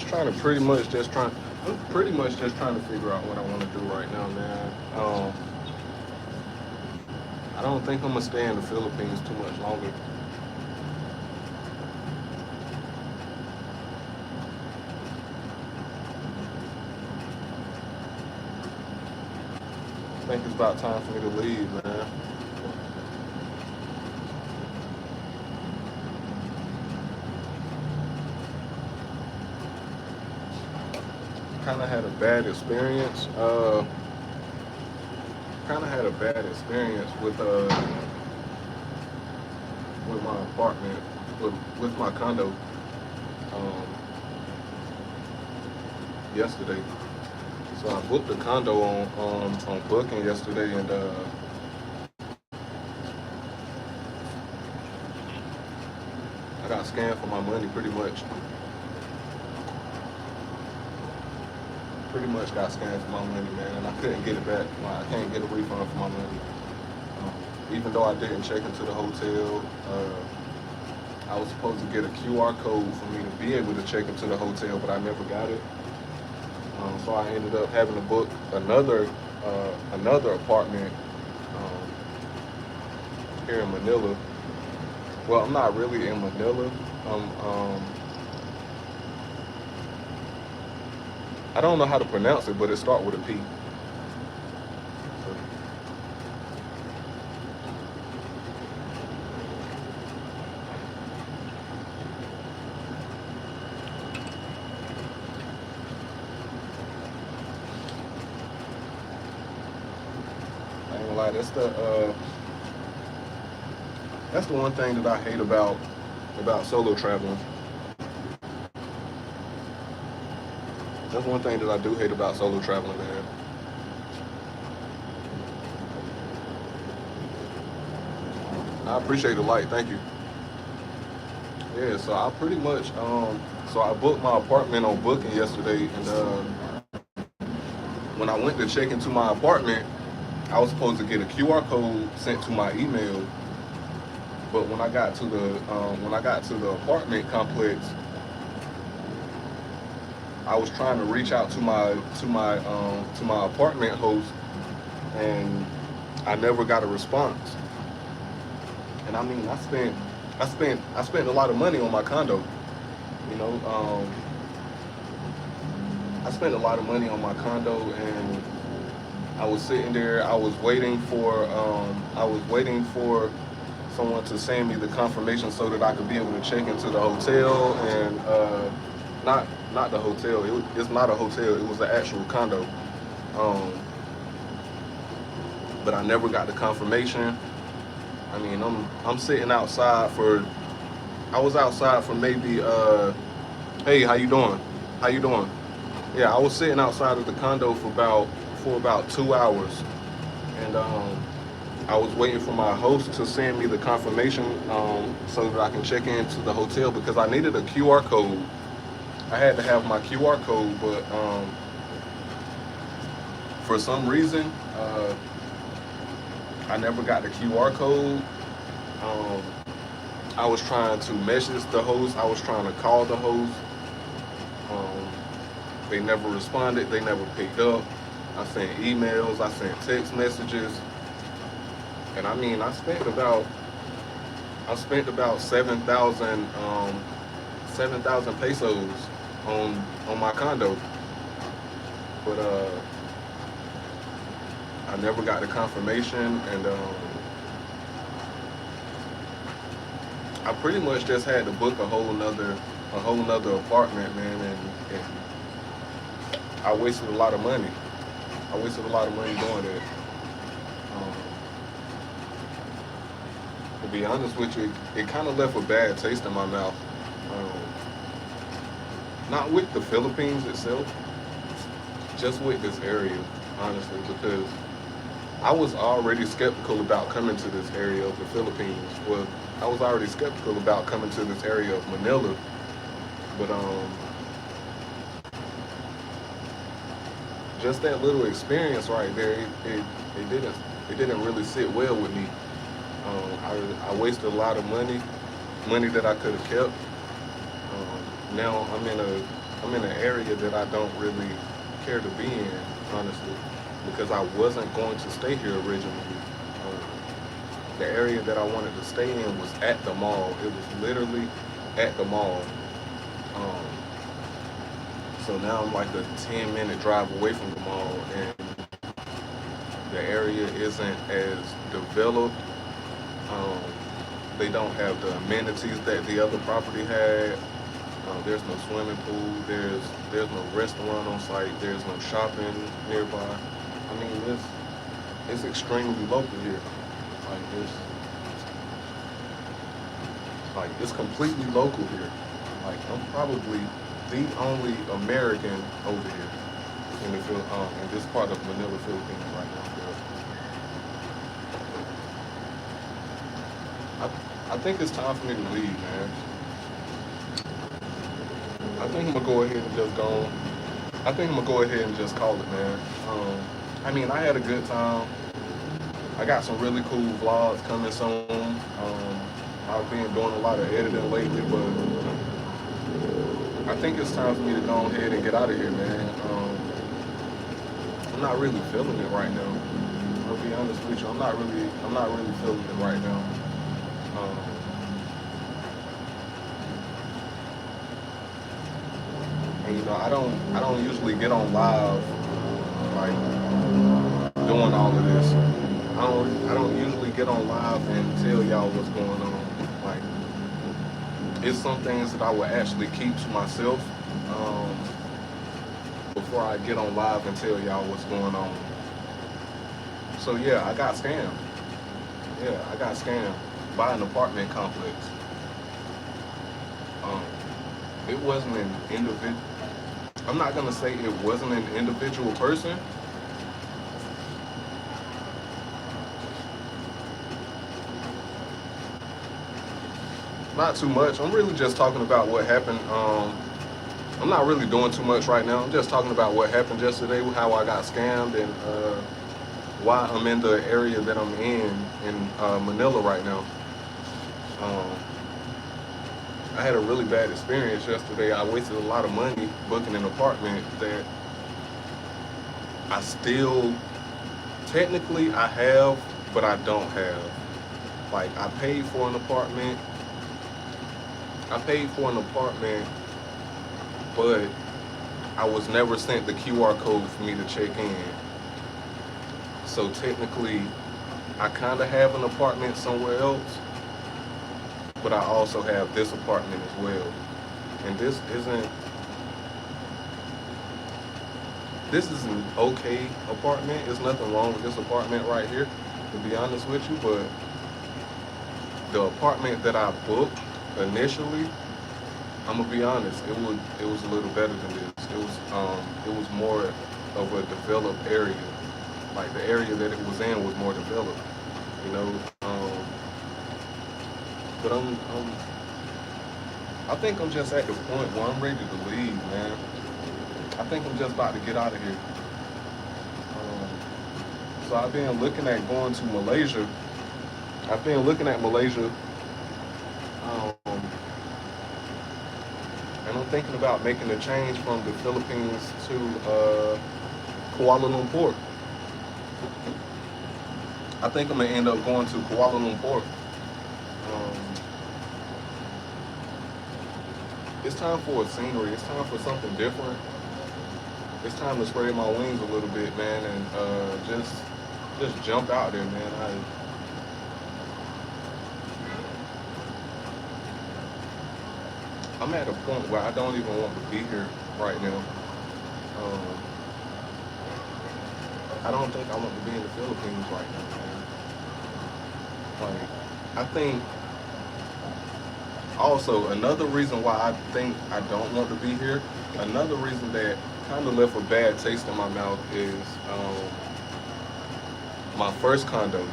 Just trying to pretty much just trying. I'm pretty much just trying to figure out what I want to do right now, man. I don't think I'm gonna stay in the Philippines too much longer. I think it's about time for me to leave, man. Kind of had a bad experience. Kind of had a bad experience with my apartment, with my condo um, yesterday. So I booked a condo on Booking yesterday, and I got scammed for my money pretty much. Pretty much got scammed for my money, man, and I couldn't get it back. I can't get a refund for my money. Even though I didn't check into the hotel, I was supposed to get a QR code for me to be able to check into the hotel, but I never got it. So I ended up having to book another apartment here in Manila. Well, I'm not really in Manila. I don't know how to pronounce it, but it starts with a P. So, I ain't gonna lie, that's the one thing that I hate about solo traveling. That's one thing that I do hate about solo traveling, man. I appreciate the light, thank you. Yeah, so I pretty much so I booked my apartment on Booking yesterday, and when I went to check into my apartment, I was supposed to get a QR code sent to my email, but when I got to the apartment complex, I was trying to reach out to my apartment host, and I never got a response. And I mean, I spent a lot of money on my condo. You know, I spent a lot of money on my condo, and I was sitting there. I was waiting for someone to send me the confirmation so that I could be able to check into the hotel, and not not the hotel. It's not a hotel. It was the actual condo. Um, but I never got the confirmation. I mean, I'm sitting outside for. I was outside for maybe. Hey, how you doing? How you doing? Yeah, I was sitting outside of the condo for about 2 hours, and I was waiting for my host to send me the confirmation so that I can check into the hotel because I needed a QR code. I had to have my QR code, but for some reason, I never got the QR code. Um, I was trying to message the host. I was trying to call the host. Um, they never responded. They never picked up. I sent emails. I sent text messages. And I mean, I spent about 7,000 pesos on my condo, but I never got the confirmation, and I pretty much just had to book a whole nother apartment, man, and I wasted a lot of money. I wasted a lot of money doing that. Um, to be honest with you, it kind of left a bad taste in my mouth. Um, Not with the Philippines itself, just with this area, honestly, because I was already skeptical about coming to this area of the Philippines. Well, I was already skeptical about coming to this area of Manila, but just that little experience right there, it didn't really sit well with me. I wasted a lot of money that I could have kept. Now I'm in an area that I don't really care to be in, honestly, because I wasn't going to stay here originally. Um, the area that I wanted to stay in was at the mall. It was literally at the mall. Um, so now I'm like a 10-minute drive away from the mall, and the area isn't as developed. Um, they don't have the amenities that the other property had. There's no swimming pool. There's no restaurant on site. There's no shopping nearby. I mean, it's extremely local here. Like it's completely local here. Like I'm probably the only American over here in this part of Manila, Philippines right now. I think it's time for me to leave, man. I think I'm gonna go ahead and just go. I think I'm gonna go ahead and just call it, man. I mean, I had a good time. I got some really cool vlogs coming soon. I've been doing a lot of editing lately, but I think it's time for me to go ahead and get out of here, man. I'm not really feeling it right now. I'll be honest with you. I'm not really feeling it right now. Um, and you know, I don't usually get on live like doing all of this. I don't usually get on live and tell y'all what's going on. Like, it's some things that I will actually keep to myself before I get on live and tell y'all what's going on. So yeah, I got scammed. Yeah, I got scammed by an apartment complex. Um, it wasn't an individual. I'm not gonna say it wasn't an individual person. Not too much. I'm really just talking about what happened. I'm not really doing too much right now. I'm just talking about what happened yesterday, how I got scammed, and why I'm in the area that I'm in Manila right now. Um, I had a really bad experience yesterday. I wasted a lot of money booking an apartment that I still, technically I have, but I don't have. Like, I paid for an apartment, but I was never sent the QR code for me to check in. So technically, I kind of have an apartment somewhere else, but I also have this apartment as well. And this is an okay apartment. There's nothing wrong with this apartment right here, to be honest with you, but the apartment that I booked initially, I'm gonna be honest, it was a little better than this. It was more of a developed area. Like, the area that it was in was more developed, you know. But I think I'm just at the point where I'm ready to leave, man. I think I'm just about to get out of here. So I've been looking at going to Malaysia. I've been looking at Malaysia. And I'm thinking about making a change from the Philippines to Kuala Lumpur. I think I'm gonna end up going to Kuala Lumpur. It's time for a scenery. It's time for something different. It's time to spread my wings a little bit, man, and just jump out there, man. I'm at a point where I don't even want to be here right now. I don't think I want to be in the Philippines right now, man. Like, I think also another reason why I think I don't want to be here, another reason that kind of left a bad taste in my mouth is my first condo.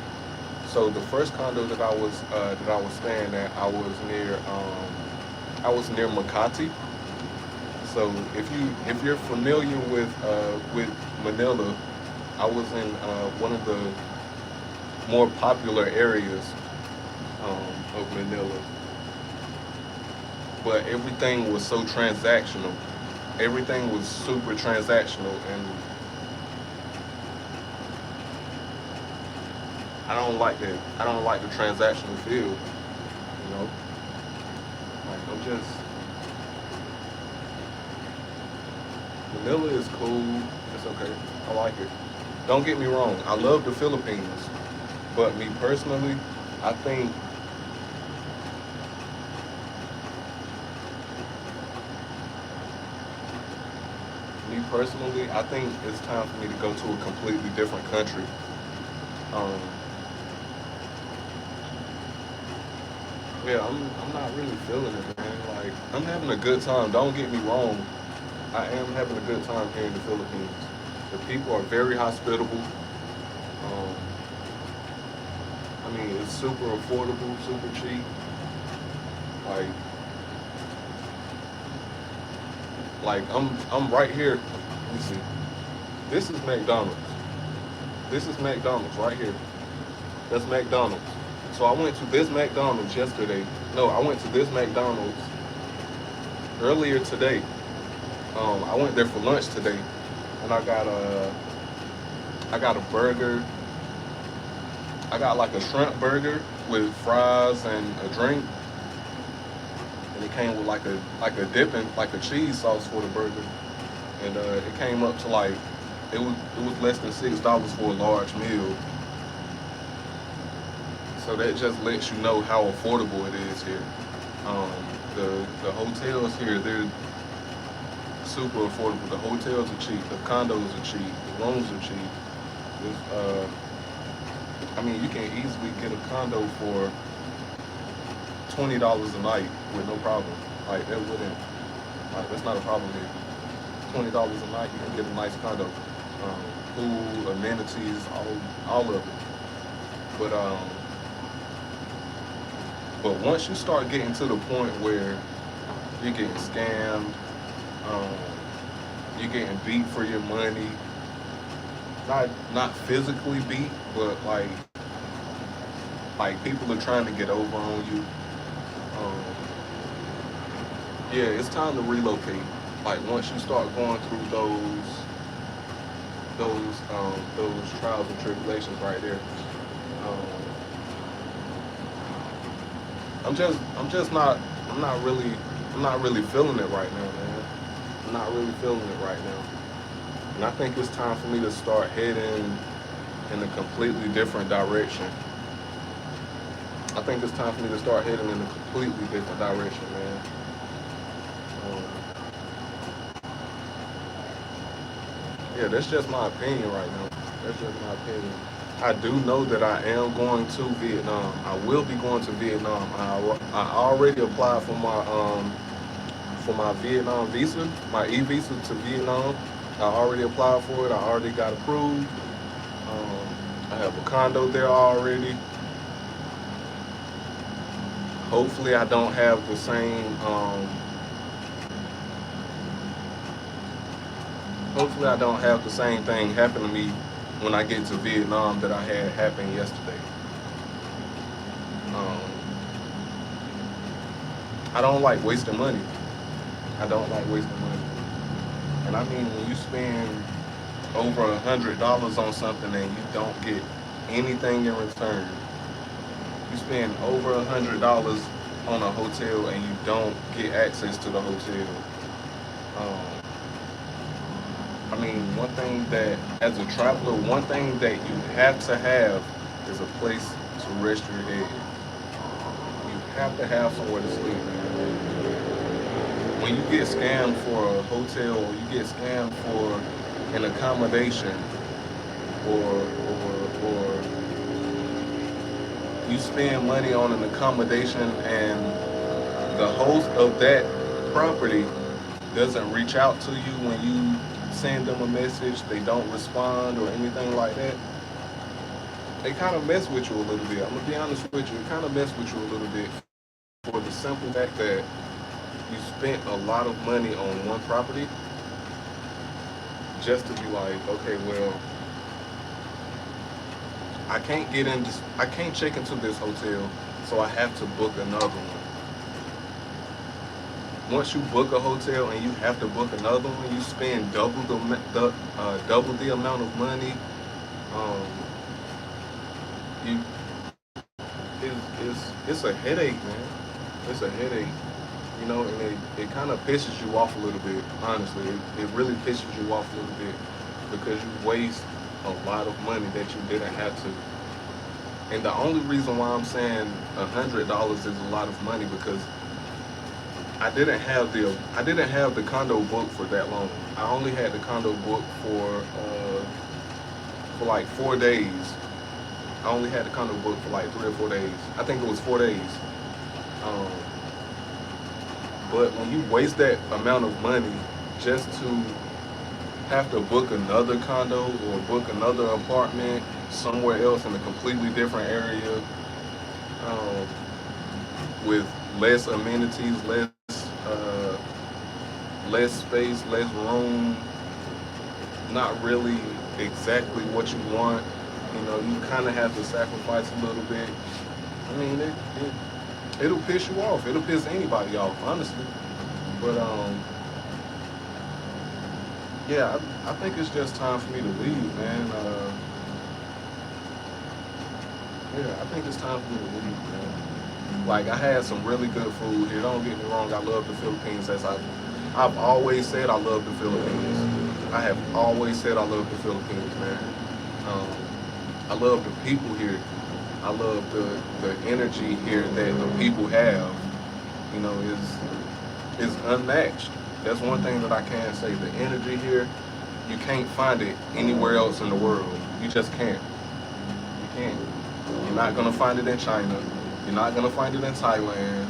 So the first condo that I was staying at, I was near Makati. So if you're familiar with Manila, I was in one of the more popular areas of Manila, but everything was so transactional. everything was super transactional, and I don't like that. I don't like the transactional feel. You know, like I'm just Manila is cool. It's okay. I like it. Don't get me wrong. I love the Philippines, but me personally, I think I think it's time for me to go to a completely different country. Um, yeah, I'm not really feeling it, man. Like I'm having a good time. Don't get me wrong. I am having a good time here in the Philippines. The people are very hospitable. Um, I mean, it's super affordable, super cheap. Like, I'm right here. Let me see. This is McDonald's. This is McDonald's right here. That's McDonald's. So I went to this McDonald's yesterday. No, I went to this McDonald's earlier today. I went there for lunch today, and I got a burger. I got like a shrimp burger with fries and a drink, and it came with like a dipping, like a cheese sauce for the burger, and it came up to like it was less than $6 for a large meal. So that just lets you know how affordable it is here. Um, the hotels here, they're super affordable. The hotels are cheap. The condos are cheap. The rooms are cheap. I mean, you can easily get a condo for $20 a night with no problem. Like that wouldn't, like that's not a problem here. $20 a night, you can get a nice condo, pool, amenities, all of it. But but once you start getting to the point where you're getting scammed, um, you're getting beat for your money, not physically beat, but like people are trying to get over on you. Um, yeah, it's time to relocate. Like once you start going through those trials and tribulations right there. Um, I'm not really feeling it right now, man. I'm not really feeling it right now. And I think it's time for me to start heading in a completely different direction. I think it's time for me to start heading in a completely different direction, man. Um, yeah, that's just my opinion right now. That's just my opinion. I do know that I am going to Vietnam. I will be going to Vietnam. I already applied for my Vietnam visa, my e-visa to Vietnam. I already applied for it. I already got approved. Um, I have a condo there already. Hopefully, I don't have the same. Hopefully, I don't have the same thing happen to me when I get to Vietnam that I had happen yesterday. Um, I don't like wasting money. I don't like wasting money. And I mean, when you spend over $100 on something and you don't get anything in return, you spend over $100 on a hotel and you don't get access to the hotel. Um, I mean, one thing that, as a traveler, one thing that you have to have is a place to rest your head. You have to have somewhere to sleep. When you get scammed for a hotel, or you get scammed for an accommodation, or you spend money on an accommodation and the host of that property doesn't reach out to you when you send them a message, they don't respond or anything like that, they kind of mess with you a little bit. I'm gonna be honest with you, it kind of mess with you a little bit for the simple fact that you spent a lot of money on one property just to be like, okay, well, I can't check into this hotel, so I have to book another one. once you book a hotel and you have to book another one, you spend double the amount of money. Um, you it's a headache, man. It's a headache, and it kind of pisses you off a little bit. Honestly, it really pisses you off a little bit because you waste a lot of money that you didn't have to. And the only reason why I'm saying $100 is a lot of money because I didn't have the condo booked for that long. I only had the condo booked for like 4 days. I only had the condo booked for like 3 or 4 days. I think it was 4 days. Um, but when you waste that amount of money just to have to book another condo or book another apartment somewhere else in a completely different area, um, with less amenities, less space, less room, not really exactly what you want. You kind of have to sacrifice a little bit. I mean, it'll piss you off. It'll piss anybody off, honestly. But yeah, I think it's just time for me to leave, man. Yeah, I think it's time for me to leave, man. Like, I had some really good food here. Don't get me wrong, I love the Philippines. I've always said I love the Philippines. I have always said I love the Philippines, man. Um, I love the people here. I love the energy here that the people have. Is unmatched. That's one thing that I can say. The energy here, you can't find it anywhere else in the world. You just can't. You can't. You're not gonna find it in China. You're not gonna find it in Thailand.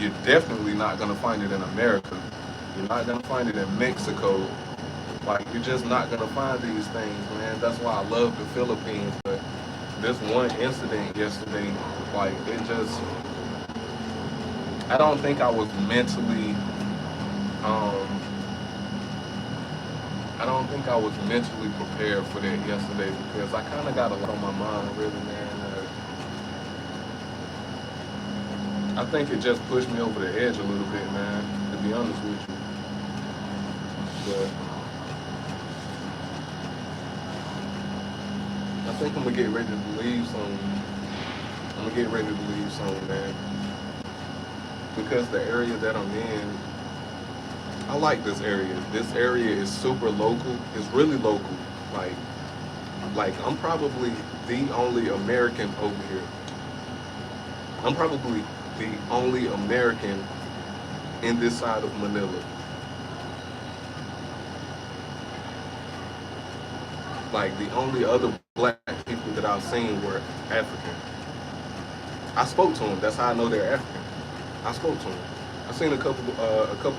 You're definitely not gonna find it in America. You're not gonna find it in Mexico. Like, you're just not gonna find these things, man. That's why I love the Philippines. But this one incident yesterday, like, I don't think um, I don't think I was mentally prepared for that yesterday because I kind of got a lot on my mind, really, man. I think it just pushed me over the edge a little bit, man, to be honest with you. But I think I'm gonna get ready to leave soon. I'm gonna get ready to leave soon, man, because the area that I'm in, I like this area. This area is super local. It's really local. Like, I'm probably the only American over here. I'm probably the only American in this side of Manila. Like, the only other black people that I've seen were African. I spoke to them. That's how I know they're African. I spoke to them. I've seen a couple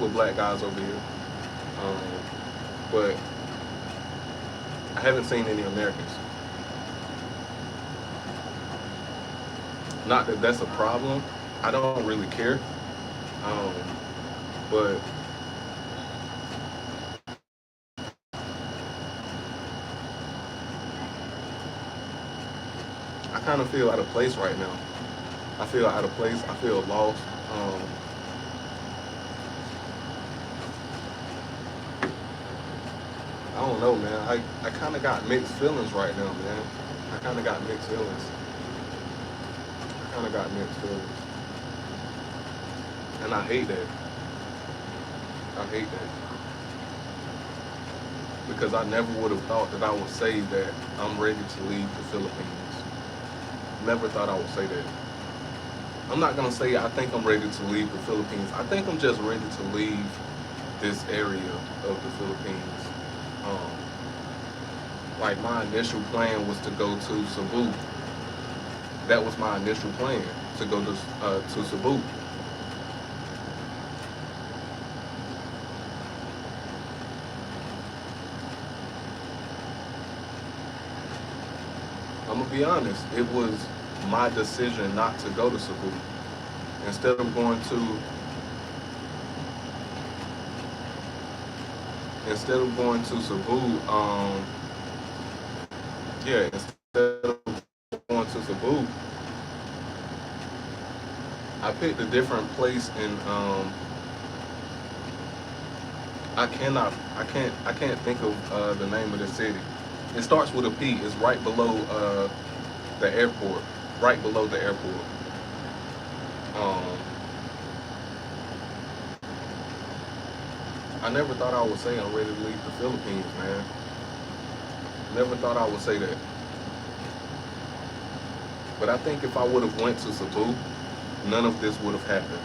of black guys over here, um, but I haven't seen any Americans. Not that that's a problem. I don't really care. Um, but I kind of feel out of place right now. I feel out of place. I feel lost. Um, I don't know, man. I kind of got mixed feelings right now, man. I kind of got mixed feelings. I kind of got mixed feelings. And I hate that. I hate that. Because I never would have thought that I would say that I'm ready to leave the Philippines. Never thought I would say that. I'm not going to say I think I'm ready to leave the Philippines. I think I'm just ready to leave this area of the Philippines. Um, like, my initial plan was to go to Cebu. That was my initial plan, to go to Cebu. I'm gonna be honest. It was my decision not to go to Cebu. Instead of going to Cebu, yeah, instead of going to Cebu, I picked a different place in I can't think of the name of the city. It starts with a P. It's right below the airport. Right below the airport. Um, I never thought I would say I'm ready to leave the Philippines, man. Never thought I would say that. But I think if I would have went to Cebu, none of this would have happened.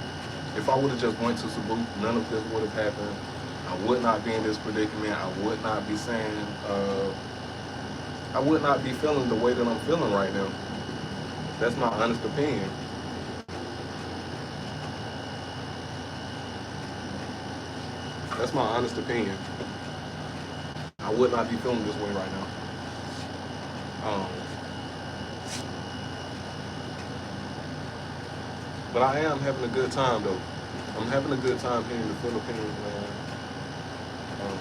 If I would have just went to Cebu, none of this would have happened. I would not be in this predicament. I would not be saying, I would not be feeling the way that I'm feeling right now. That's my honest opinion. That's my honest opinion. I would not be feeling this way right now. Um, but I am having a good time though. I'm having a good time here in the Philippines, man.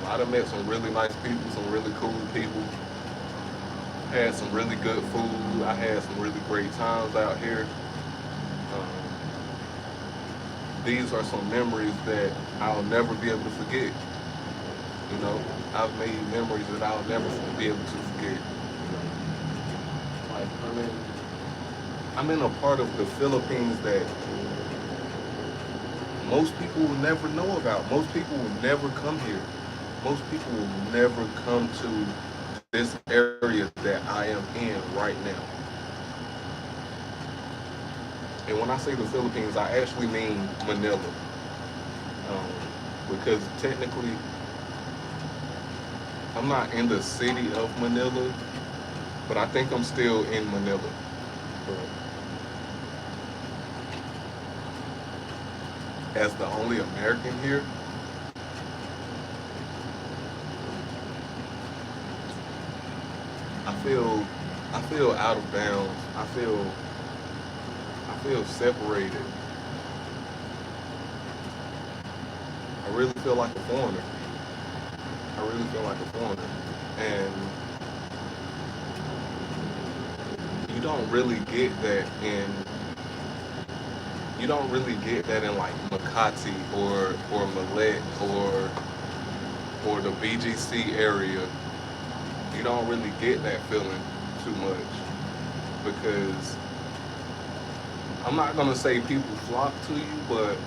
I done met some really nice people, some really cool people. Had some really good food. I had some really great times out here. Um, these are some memories that I'll never be able to forget. You know, I've made memories that I'll never be able to forget. Like I'm in a part of the Philippines that most people will never know about. Most people will never come here. Most people will never come to this area that I am in right now. And when I say the Philippines, I actually mean Manila. Um, because technically, I'm not in the city of Manila, but I think I'm still in Manila. But as the only American here, I feel I feel out of bounds. I feel separated. I really feel like a foreigner. I really feel like a foreigner. And you don't really get that in you don't really get that in like Makati or Millet or the BGC area. You don't really get that feeling too much because I'm not gonna say people flock to you, but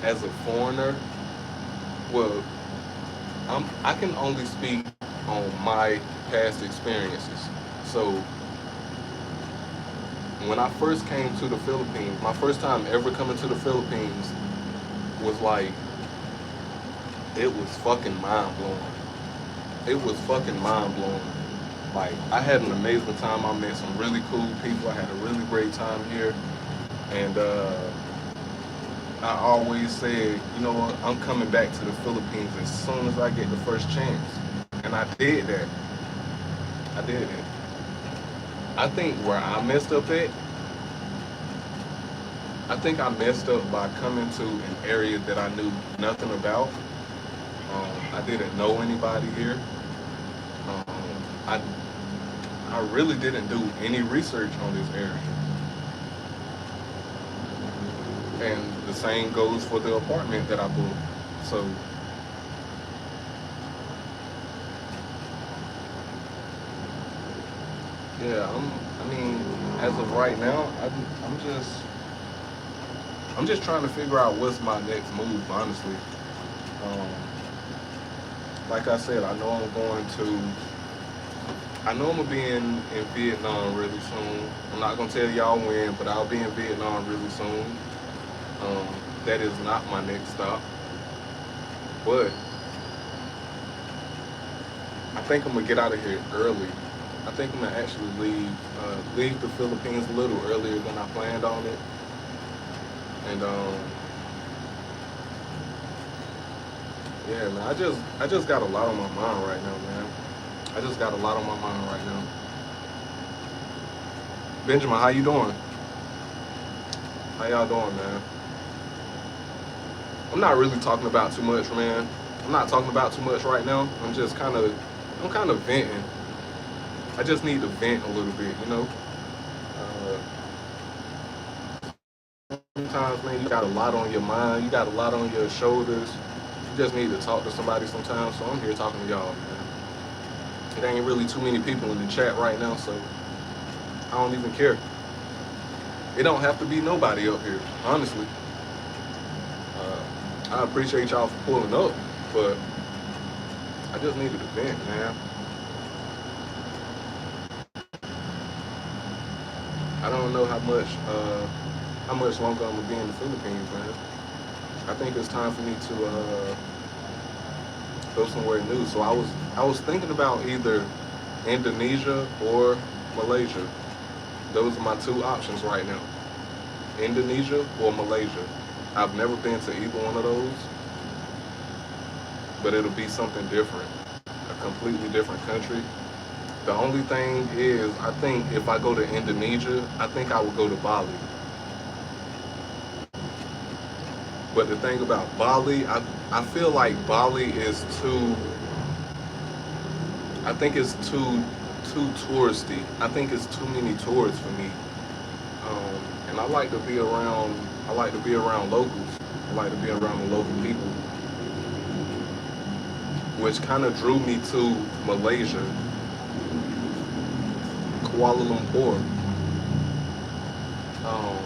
as a foreigner, well, I can only speak on my past experiences. So when I first came to the Philippines, my first time ever coming to the Philippines was like it was fucking mind blowing. It was fucking mind blowing. Like I had an amazing time. I met some really cool people. I had a really great time here, and I always said, you know what, I'm coming back to the Philippines as soon as I get the first chance, and I did that. I did it. I think where I messed up at, I think I messed up by coming to an area that I knew nothing about. I didn't know anybody here. Um, I I really didn't do any research on this area, and the same goes for the apartment that I booked. So yeah, I mean, as of right now, I'm just trying to figure out what's my next move. Honestly, um, like I said, I know I'm gonna be in Vietnam really soon. I'm not gonna tell y'all when, but I'll be in Vietnam really soon. Um, that is not my next stop, but I think I'm gonna get out of here early. I think I'm gonna actually leave the Philippines a little earlier than I planned on it, and yeah, man, I just got a lot on my mind right now, man. I just got a lot on my mind right now. Benjamin, how you doing? How y'all doing, man? I'm not really talking about too much, man. I'm not talking about too much right now. I'm kind of venting. I just need to vent a little bit, you know. Uh, Sometimes, man, you got a lot on your mind. You got a lot on your shoulders. You just need to talk to somebody sometimes. So I'm here talking to y'all, man. It ain't really too many people in the chat right now, so I don't even care. It don't have to be nobody up here, honestly. I appreciate y'all for pulling up, but I just needed to vent, man. I don't know how much longer I'm gonna be in the Philippines, man. I think it's time for me to go somewhere new. So I was thinking about either Indonesia or Malaysia. Those are my two options right now. Indonesia or Malaysia. I've never been to either one of those, but it'll be something different. A completely different country. The only thing is, I think if I go to Indonesia, I think I would go to Bali. But the thing about Bali, I feel like Bali is too, I think it's too touristy. I think it's too many tourists for me. And I like to be around locals. I like to be around the local people, which kind of drew me to Malaysia, Kuala Lumpur. Um,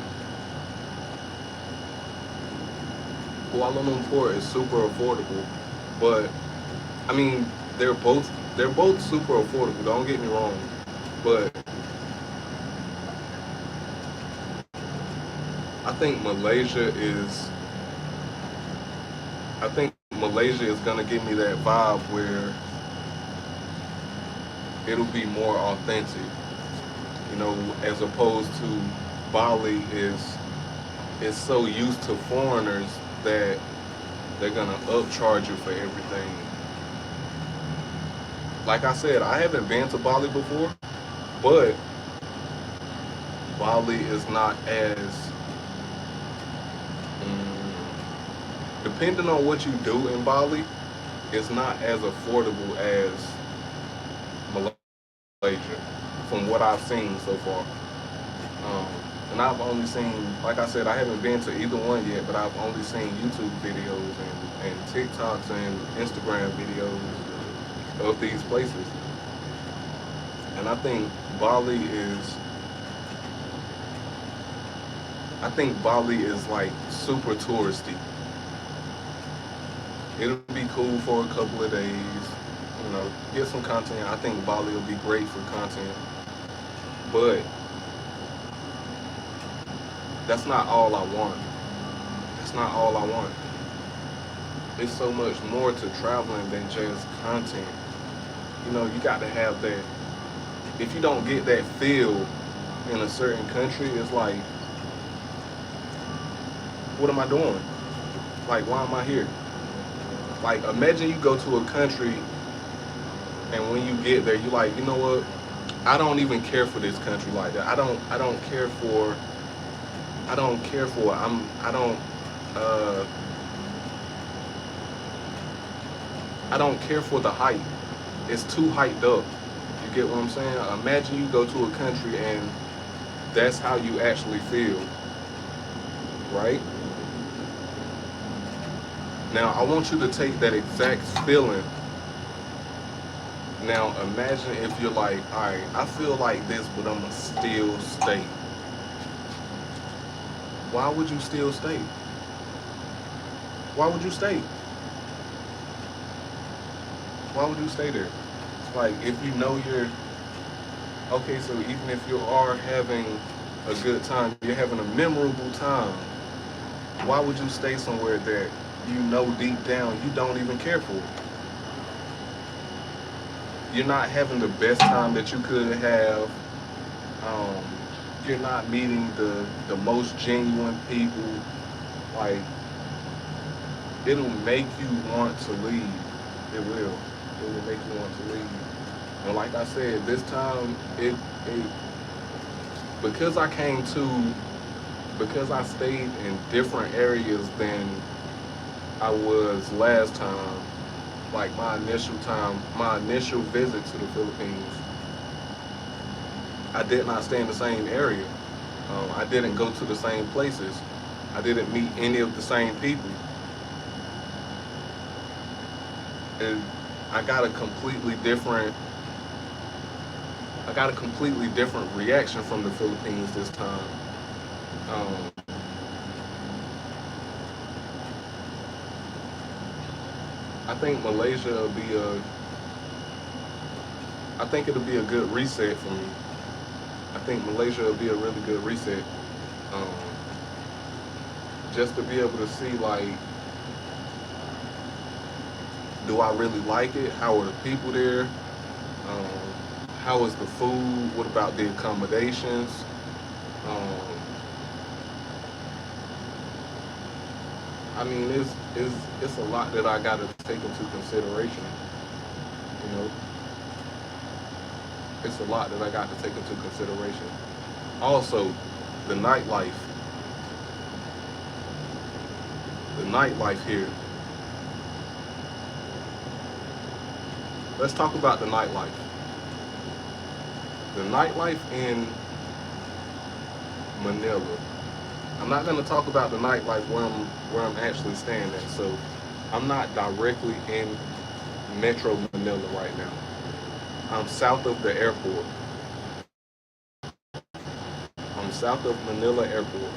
Kuala Lumpur is super affordable, but I mean they're both super affordable. Don't get me wrong, but I think Malaysia is I think Malaysia is gonna give me that vibe where it'll be more authentic, as opposed to Bali is so used to foreigners that they're gonna upcharge you for everything. Like I said, I haven't been to Bali before, but Bali is not as depending on what you do in Bali, it's not as affordable as Malaysia, from what I've seen so far. Um, and I've only seen, like I said, I haven't been to either one yet, but I've only seen YouTube videos and TikToks and Instagram videos of these places. And Bali is, I think Bali is like super touristy. It'll be cool for a couple of days, get some content. I think Bali will be great for content, but that's not all I want. That's not all I want. It's so much more to traveling than just content. You got to have that. If you don't get that feel in a certain country, it's like, what am I doing? Like, why am I here? Like, imagine you go to a country and when you get there, you're like, you know what? I don't even care for this country like that. I don't care for uh I don't care for the hype. It's too hyped up. You get what I'm saying? Imagine you go to a country and that's how you actually feel, right? Now, I want you to take that exact feeling. Now, imagine if you're like, all right, I feel like this, but I'm going to still stay. Why would you still stay? Why would you stay? Why would you stay there? Like, if you know okay, so even if you are having a good time, you're having a memorable time, why would you stay somewhere that deep down you don't even care for? You're not having the best time that you could have. Um, you're not meeting the most genuine people. Like, it'll make you want to leave. It will. It will make you want to leave. And like I said, this time because because I stayed in different areas than I was last time, like my initial visit to the Philippines, I did not stay in the same area. I didn't go to the same places. I didn't meet any of the same people. it, I got a completely different I got a completely different reaction from the Philippines this time. Um, I think Malaysia will be a I think it'll be a good reset for me. I think Malaysia will be a really good reset. Um, just to be able to see like, do I really like it? How are the people there? How is the food? What about the accommodations? Um, I mean, it's a lot that I got to take into consideration. You know, it's a lot that I got to take into consideration. Also, the nightlife, the nightlife here. Let's talk about the nightlife. The nightlife in Manila. I'm not going to talk about the nightlife where I'm actually staying at. So I'm not directly in Metro Manila right now. I'm south of the airport. I'm south of Manila Airport.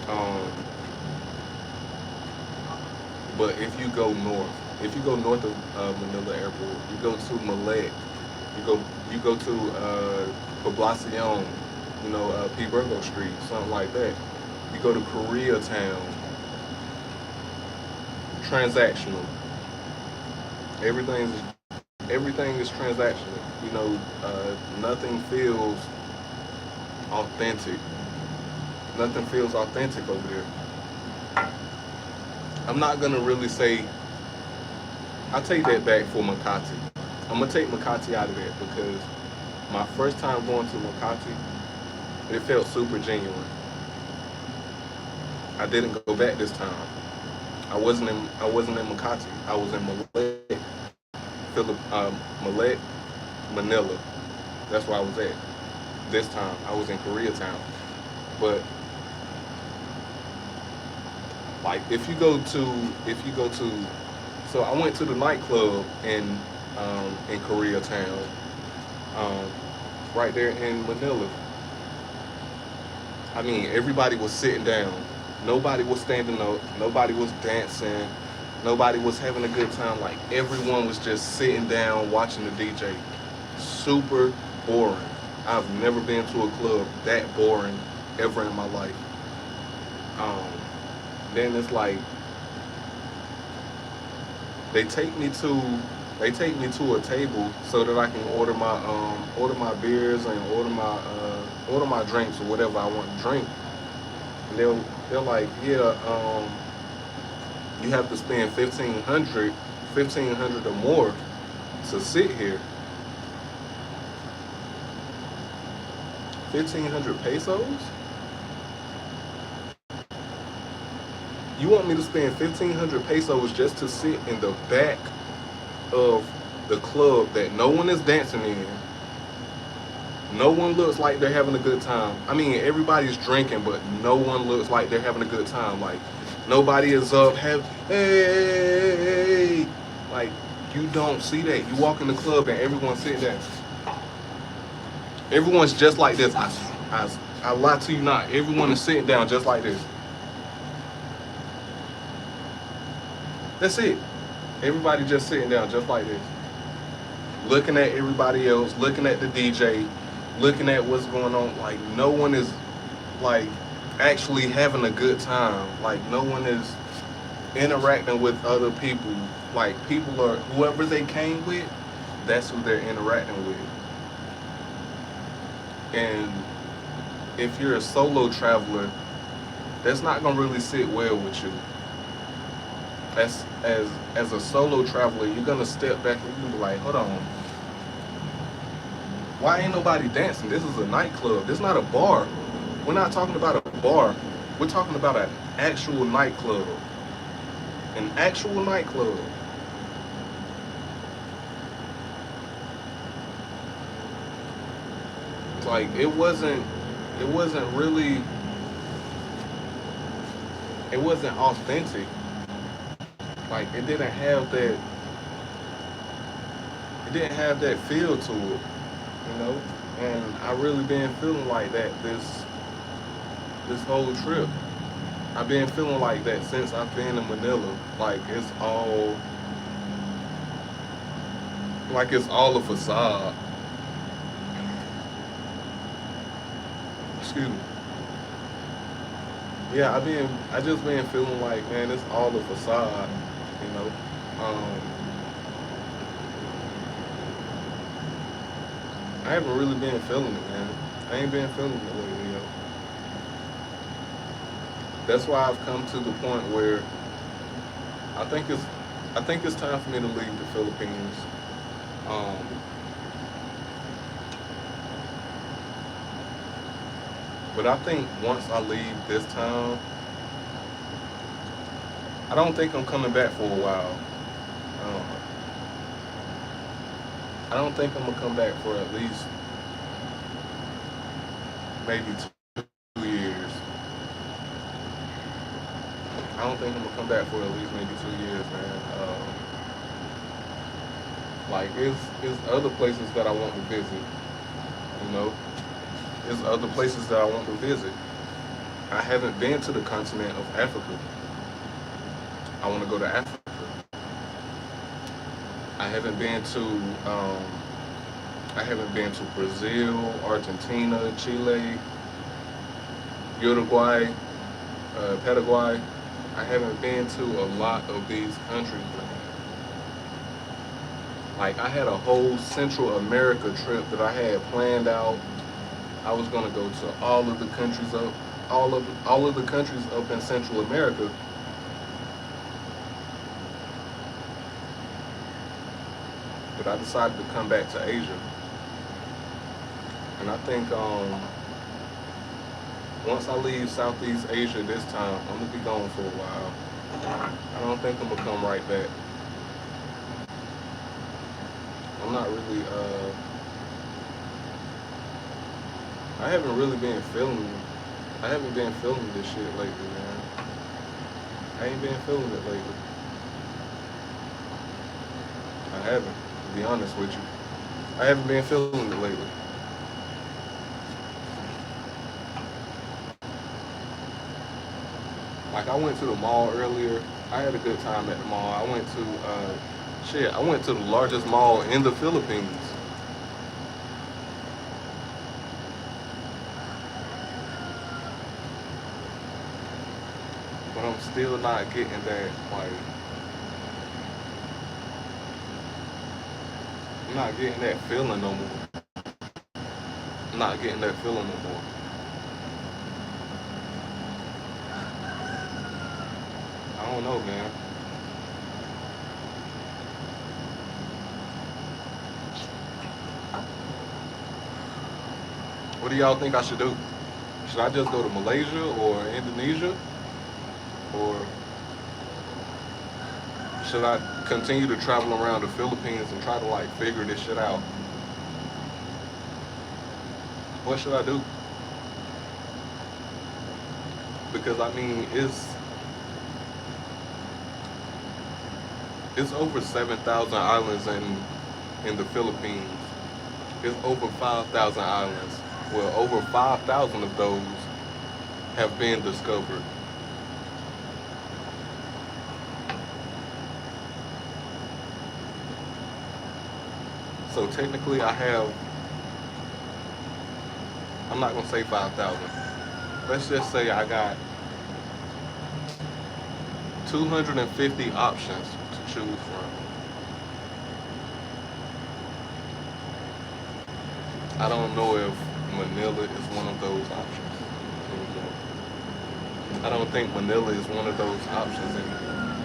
Um, but if you go north of Manila Airport, you go to Malek, you go to Poblacion, P. Burgo Street, something like that. You go to Koreatown, transactional. Everything's everything is transactional. Nothing feels authentic. Nothing feels authentic over there. I'm not gonna really say. I take that back for Makati. I'm gonna take Makati out of that because my first time going to Makati, it felt super genuine. I didn't go back this time. I wasn't in Makati. I was in Malek, Manila. That's where I was at. This time I was in Koreatown. But like so I went to the nightclub in Koreatown, um, right there in Manila. I mean, everybody was sitting down. Nobody was standing up. Nobody was dancing. Nobody was having a good time. Like everyone was just sitting down watching the DJ. Super boring. I've never been to a club that boring ever in my life. Um, then it's like they take me to they take me to a table so that I can order my beers and order my drinks or whatever I want to drink. And they're like, yeah, you have to spend 1500 or more to sit here. 1,500 pesos? You want me to spend 1,500 pesos just to sit in the back of the club that no one is dancing in? No one looks like they're having a good time. I mean, everybody's drinking, but no one looks like they're having a good time. Like, nobody is up, hey. Like, you don't see that. You walk in the club and everyone's sitting there. Everyone's just like this. I lie to you not. Everyone is sitting down just like this. That's it. Everybody just sitting down just like this. Looking at everybody else, looking at the DJ, looking at what's going on. Like, no one is, like, actually having a good time. Like, no one is interacting with other people. Like, people are, whoever they came with, that's who they're interacting with. And if you're a solo traveler, that's not gonna really sit well with you. As a solo traveler, you're gonna step back and you're gonna be like, hold on, why ain't nobody dancing? This is a nightclub. This is not a bar. We're not talking about a bar. We're talking about an actual nightclub. An actual nightclub. Like it wasn't authentic. Like it didn't have that didn't have that feel to it, you know. And I really been feeling like that this whole trip. I've been feeling like that since I've been in Manila. Like it's all a facade. Excuse me. Yeah, I just been feeling like, man, it's all a facade, you know. Um, I haven't really been feeling it, man. I ain't been feeling it lately, yo. That's why I've come to the point where I think it's I think it's time for me to leave the Philippines. Um, but I think once I leave this town, I don't think I'm coming back for a while. Um, I don't think I'm gonna come back for at least maybe 2 years. I don't think I'm gonna come back for at least maybe 2 years, man. Like it's other places that I want to visit. You know, there's other places that I want to visit. I haven't been to the continent of Africa. I want to go to Africa. I haven't been to um, I haven't been to Brazil, Argentina, Chile, Uruguay, Paraguay. I haven't been to a lot of these countries. Like I had a whole Central America trip that I had planned out. I was gonna go to all of the countries up in Central America, but I decided to come back to Asia. And I think once I leave Southeast Asia this time, I'm gonna be gone for a while. I don't think I'm gonna come right back. I'm not really. I haven't really been feeling. I haven't been feeling this shit lately, man. I ain't been feeling it lately. I haven't, to be honest with you. I haven't been feeling it lately. Like I went to the mall earlier. I had a good time at the mall. I went to the largest mall in the Philippines. But I'm still not getting that, like, I'm not getting that feeling no more. I'm not getting that feeling no more. I don't know, man. What do y'all think I should do? Should I just go to Malaysia or Indonesia? Or should I continue to travel around the Philippines and try to like figure this shit out? What should I do? Because I mean, it's over 7,000 islands in the Philippines. It's over 5,000 islands. Well, over 5,000 of those have been discovered. So technically, I'm not gonna say 5,000. Let's just say I got 250 options to choose from. I don't know if Manila is one of those options anymore. I don't think Manila is one of those options anymore.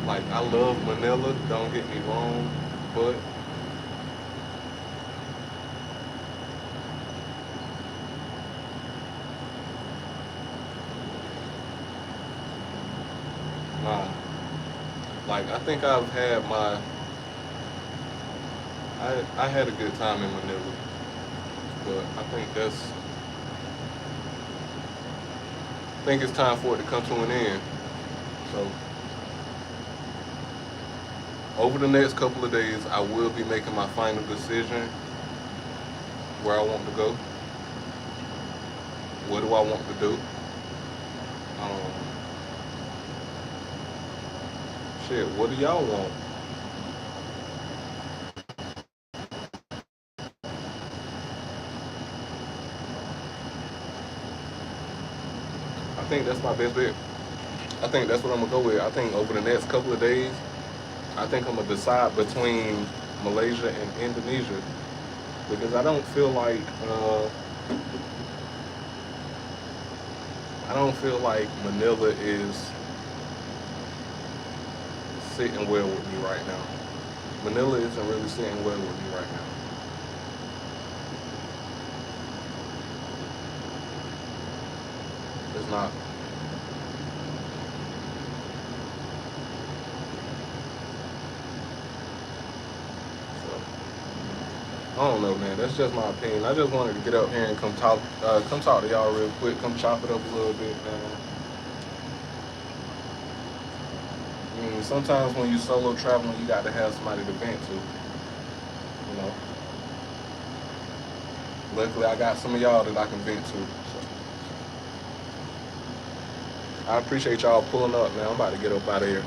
Like, I love Manila, don't get me wrong, but nah. Like, I think I had a good time in Manila, but I think it's time for it to come to an end. So Over the next couple of days, I will be making my final decision where I want to go. What do I want to do? Um, shit, what do y'all want? I think that's my best bet. I think that's what I'm gonna go with. I think over the next couple of days, I think I'm gonna decide between Malaysia and Indonesia because I don't feel like Manila is sitting well with me right now. Manila isn't really sitting well with me right now. It's not. So I don't know, man. That's just my opinion. I just wanted to get up here and come talk to y'all real quick. Come chop it up a little bit, man. I mean, sometimes when you solo traveling, you got to have somebody to vent to. You know. Luckily, I got some of y'all that I can vent to. So I appreciate y'all pulling up, man. I'm about to get up out of here.